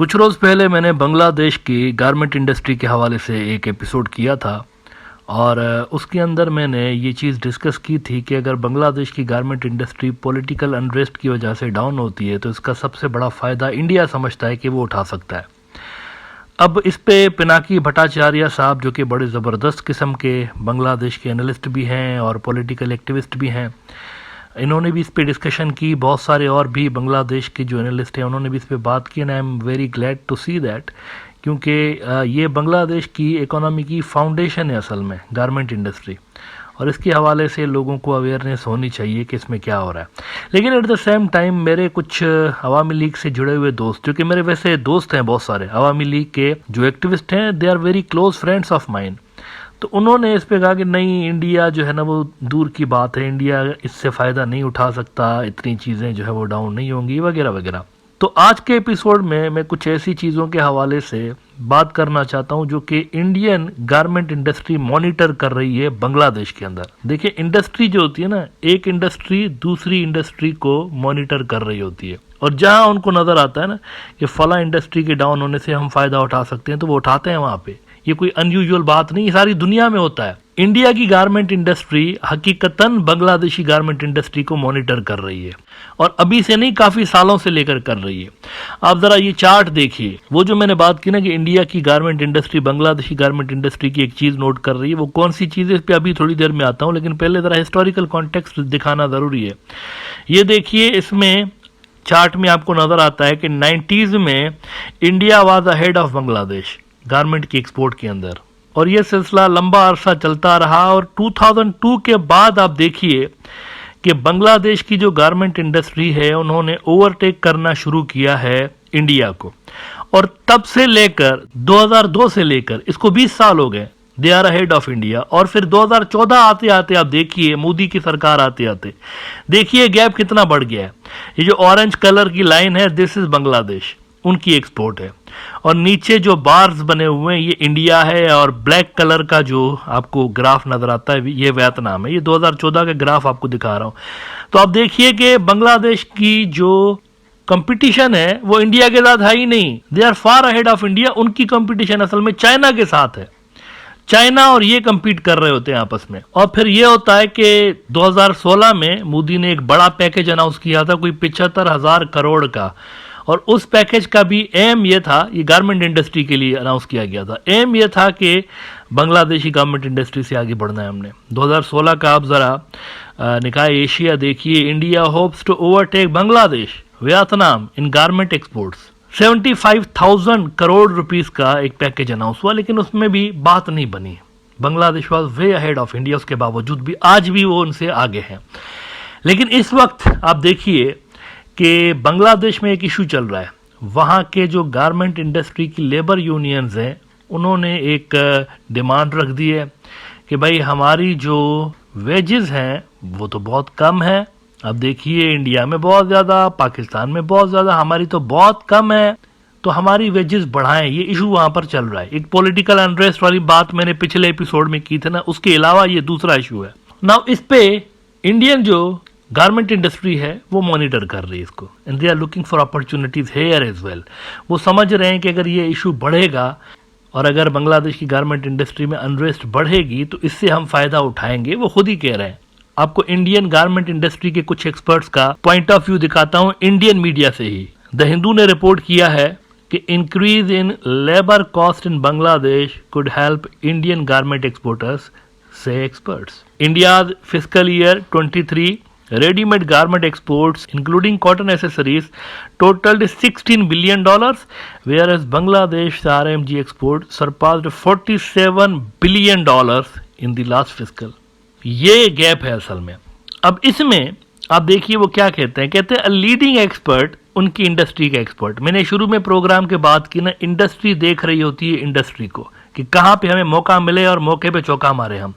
कुछ रोज़ पहले मैंने बांग्लादेश की गारमेंट इंडस्ट्री के हवाले से एक एपिसोड किया था और उसके अंदर मैंने ये चीज़ डिस्कस की थी कि अगर बांग्लादेश की गारमेंट इंडस्ट्री पॉलिटिकल अनरेस्ट की वजह से डाउन होती है तो इसका सबसे बड़ा फ़ायदा इंडिया समझता है कि वो उठा सकता है। अब इस पे पिनाकी भट्टाचार्य साहब जो कि बड़े ज़बरदस्त किस्म के बांग्लादेश के एनालिस्ट भी हैं और पॉलिटिकल एक्टिविस्ट भी हैं, इन्होंने भी इस पे डिस्कशन की। बहुत सारे और भी बांग्लादेश के जो एनालिस्ट हैं उन्होंने भी इस पे बात की and I am very glad to see that, क्योंकि ये बांग्लादेश की इकोनॉमी की फाउंडेशन है असल में गारमेंट इंडस्ट्री, और इसके हवाले से लोगों को अवेयरनेस होनी चाहिए कि इसमें क्या हो रहा है। लेकिन एट द सेम टाइम मेरे कुछ अवामी लीग से जुड़े हुए दोस्त, जो कि मेरे वैसे दोस्त हैं बहुत सारे अवामी लीग के जो एक्टिविस्ट हैं, they are very close friends of mine, तो उन्होंने इस पे कहा कि नहीं, इंडिया जो है ना वो दूर की बात है, इंडिया इससे फ़ायदा नहीं उठा सकता, इतनी चीज़ें जो है वो डाउन नहीं होंगी वगैरह वगैरह। तो आज के एपिसोड में मैं कुछ ऐसी चीज़ों के हवाले से बात करना चाहता हूं जो कि इंडियन गारमेंट इंडस्ट्री मॉनिटर कर रही है बांग्लादेश के अंदर। देखिए, इंडस्ट्री जो होती है ना, एक इंडस्ट्री दूसरी इंडस्ट्री को मॉनिटर कर रही होती है, और जहां उनको नज़र आता है ना कि फला इंडस्ट्री के डाउन होने से हम फ़ायदा उठा सकते हैं तो वो उठाते हैं वहाँ पे। ये कोई अनयूजुअल बात नहीं, सारी दुनिया में होता है। इंडिया की गारमेंट इंडस्ट्री हकीकतन बांग्लादेशी गारमेंट इंडस्ट्री को मॉनिटर कर रही है, और अभी से नहीं, काफ़ी सालों से लेकर कर रही है। आप ज़रा ये चार्ट देखिए, वो जो मैंने बात की ना कि इंडिया की garment industry Bangladeshi garment industry की एक चीज़ नोट कर रही है, वो कौन सी चीज़ है इस पर अभी थोड़ी देर में आता हूँ, लेकिन पहले ज़रा हिस्टोरिकल कॉन्टेक्स्ट दिखाना ज़रूरी है। ये देखिए, इसमें चार्ट में आपको नज़र आता है कि 90s में India was ahead of Bangladesh garment की एक्सपोर्ट के अंदर, और ये सिलसिला लंबा अरसा चलता रहा। और 2002 के बाद आप देखिए कि बांग्लादेश की जो गारमेंट इंडस्ट्री है उन्होंने ओवरटेक करना शुरू किया है इंडिया को, और तब से लेकर 2002 से लेकर इसको 20 साल हो गए, they are ahead of India. और फिर 2014 आते आते आप देखिए, मोदी की सरकार आते आते देखिए गैप कितना बढ़ गया है। ये जो ऑरेंज कलर की लाइन है, दिस इज बांग्लादेश, उनकी एक्सपोर्ट है, और नीचे जो बार्स बने हुए हैं ये इंडिया है, और ब्लैक कलर का जो आपको ग्राफ नजर आता है ये वियतनाम है। ये 2014 का ग्राफ आपको दिखा रहा हूं। तो आप देखिए कि बांग्लादेश की जो कंपटीशन है वो इंडिया के साथ है ही नहीं, they are far ahead of India. उनकी कंपटीशन असल में चाइना के साथ है, चाइना और ये compete कर रहे होते हैं आपस में। और फिर ये होता है कि 2016 में मोदी ने एक बड़ा पैकेज अनाउंस किया था, कोई 75,000 करोड़ का, और उस पैकेज का भी एम ये था, ये गारमेंट इंडस्ट्री के लिए अनाउंस किया गया था, एम ये था कि बांग्लादेशी गारमेंट इंडस्ट्री से आगे बढ़ना है हमने। 2016 का आप ज़रा निकाय एशिया देखिए, India hopes to overtake Bangladesh Vietnam in garment exports. 75,000 crore rupees का एक पैकेज अनाउंस हुआ, लेकिन उसमें भी बात नहीं बनी। Bangladesh was way ahead of India, उसके बावजूद भी आज भी वो उनसे आगे हैं। लेकिन इस वक्त आप देखिए कि बांग्लादेश में एक इशू चल रहा है। वहाँ के जो गारमेंट इंडस्ट्री की लेबर यूनियंस हैं उन्होंने एक डिमांड रख दी है कि भाई हमारी जो वेजेस हैं वो तो बहुत कम है। अब देखिए, इंडिया में बहुत ज़्यादा, पाकिस्तान में बहुत ज़्यादा, हमारी तो बहुत कम है, तो हमारी वेजेस बढ़ाएं। ये इशू वहाँ पर चल रहा है। एक पॉलिटिकल अनरेस्ट वाली बात मैंने पिछले एपिसोड में की थी ना, उसके अलावा ये दूसरा इशू है। नाउ इस पे इंडियन जो गारमेंट इंडस्ट्री है वो मॉनिटर कर रही है इसको, and they are looking for opportunities here as well. वो समझ रहे हैं कि अगर ये इशू बढ़ेगा और अगर बांग्लादेश की गारमेंट इंडस्ट्री में अनरेस्ट बढ़ेगी तो इससे हम फायदा उठाएंगे। वो खुद ही कह रहे हैं। आपको इंडियन गारमेंट इंडस्ट्री के कुछ एक्सपर्ट्स का पॉइंट ऑफ व्यू दिखाता हूं इंडियन मीडिया से ही। द हिंदू ने रिपोर्ट किया है कि increase in labour cost in Bangladesh could help Indian garment exporters, से experts. India fiscal year 23 ready-made garment exports including cotton accessories totaled $16 billion, whereas Bangladesh's RMG export surpassed $47 billion in the last fiscal. ये gap है असल में। अब इसमें आप देखिए वो क्या कहते हैं, कहते हैं लीडिंग एक्सपर्ट, उनकी इंडस्ट्री का एक्सपर्ट। मैंने शुरू में प्रोग्राम के बात की ना, इंडस्ट्री देख रही होती है इंडस्ट्री को कि कहाँ पे हमें मौका मिले और मौके पे चौका मारे हम।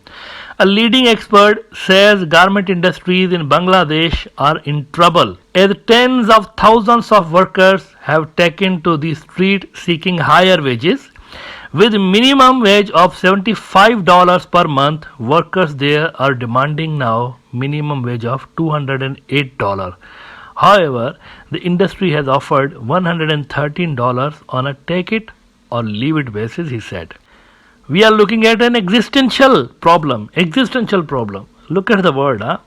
A leading expert says garment industries in Bangladesh are in trouble as tens of thousands of workers have taken to the street seeking higher wages. With minimum wage of $75 per month, workers there are demanding now minimum wage of $208. However, the industry has offered $113 on a take it or leave it basis, he said. We are looking at an existential problem. Existential problem. Look at the word, huh?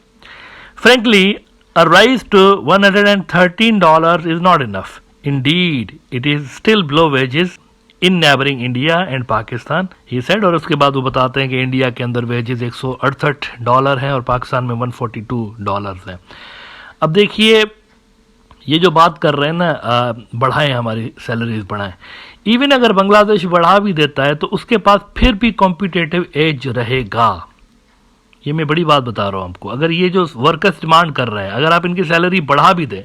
Frankly, a rise to $113 is not enough. Indeed, it is still below wages in neighboring India and Pakistan, he said. और उसके बाद वो बताते हैं कि India के अंदर wages $168 हैं और पाकिस्तान में $142 हैं. अब देखिए, ये जो बात कर रहे हैं ना, बढ़ाएं हमारी सैलरीज बढ़ाएं. इवन अगर बांग्लादेश बढ़ा भी देता है तो उसके पास फिर भी कॉम्पिटिटिव एज रहेगा. ये मैं बड़ी बात बता रहा हूं आपको. अगर ये जो वर्कर्स डिमांड कर रहे हैं, अगर आप इनकी सैलरी बढ़ा भी दें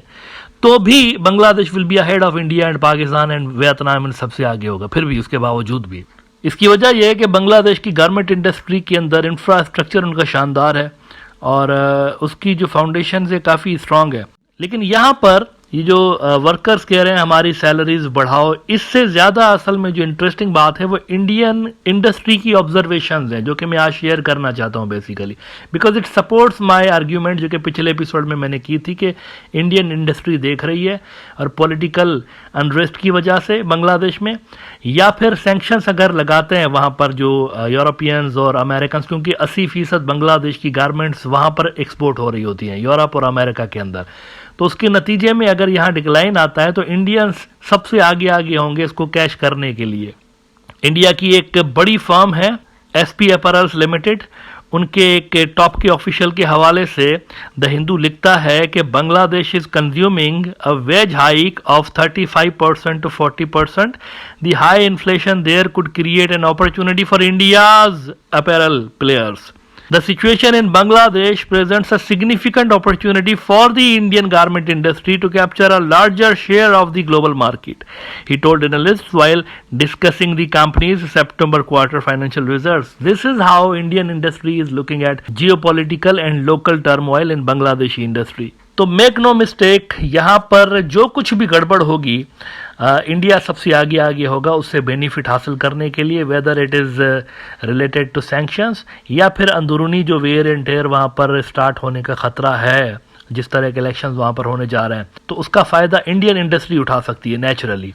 तो भी Bangladesh will be ahead of India and Pakistan and Vietnam, सबसे आगे होगा फिर भी, उसके बावजूद भी. इसकी वजह यह है कि बांग्लादेश की गारमेंट इंडस्ट्री के अंदर इंफ्रास्ट्रक्चर उनका शानदार है और उसकी जो फाउंडेशन है काफ़ी स्ट्रांग है. लेकिन यहाँ पर ये जो वर्कर्स कह रहे हैं हमारी सैलरीज बढ़ाओ, इससे ज़्यादा असल में जो इंटरेस्टिंग बात है वो इंडियन इंडस्ट्री की ऑब्जर्वेशंस हैं, जो कि मैं आज शेयर करना चाहता हूँ basically, because it supports my argument जो कि पिछले एपिसोड में मैंने की थी कि इंडियन इंडस्ट्री देख रही है और पॉलिटिकल अनरेस्ट की वजह से बांग्लादेश में, या फिर सैंक्शंस अगर लगाते हैं वहाँ पर जो यूरोपियंस और अमेरिकन, क्योंकि 80% बांग्लादेश की गारमेंट्स वहाँ पर एक्सपोर्ट हो रही होती हैं यूरोप और अमेरिका के अंदर, तो उसके नतीजे में अगर यहाँ डिक्लाइन आता है तो इंडियंस सबसे आगे आगे होंगे इसको कैश करने के लिए. इंडिया की एक बड़ी फर्म है SP अपैरल्स लिमिटेड, उनके एक टॉप के ऑफिशियल के हवाले से द हिंदू लिखता है कि Bangladesh is consuming a wage hike of 35% to 40%. The high inflation there could create an opportunity for India's apparel players. The situation in Bangladesh presents a significant opportunity for the Indian garment industry to capture a larger share of the global market, he told analysts while discussing the company's September quarter financial results. This is how Indian industry is looking at geopolitical and local turmoil in Bangladeshi industry. तो make no mistake, यहाँ पर जो कुछ भी गड़बड़ होगी India सबसे आगे आगे होगा उससे बेनिफिट हासिल करने के लिए, whether it is related to sanctions या फिर अंदरूनी जो वेयर एंड टेयर वहाँ पर स्टार्ट होने का ख़तरा है, जिस तरह के इलेक्शंस वहाँ पर होने जा रहे हैं, तो उसका फ़ायदा इंडियन इंडस्ट्री उठा सकती है नेचुरली.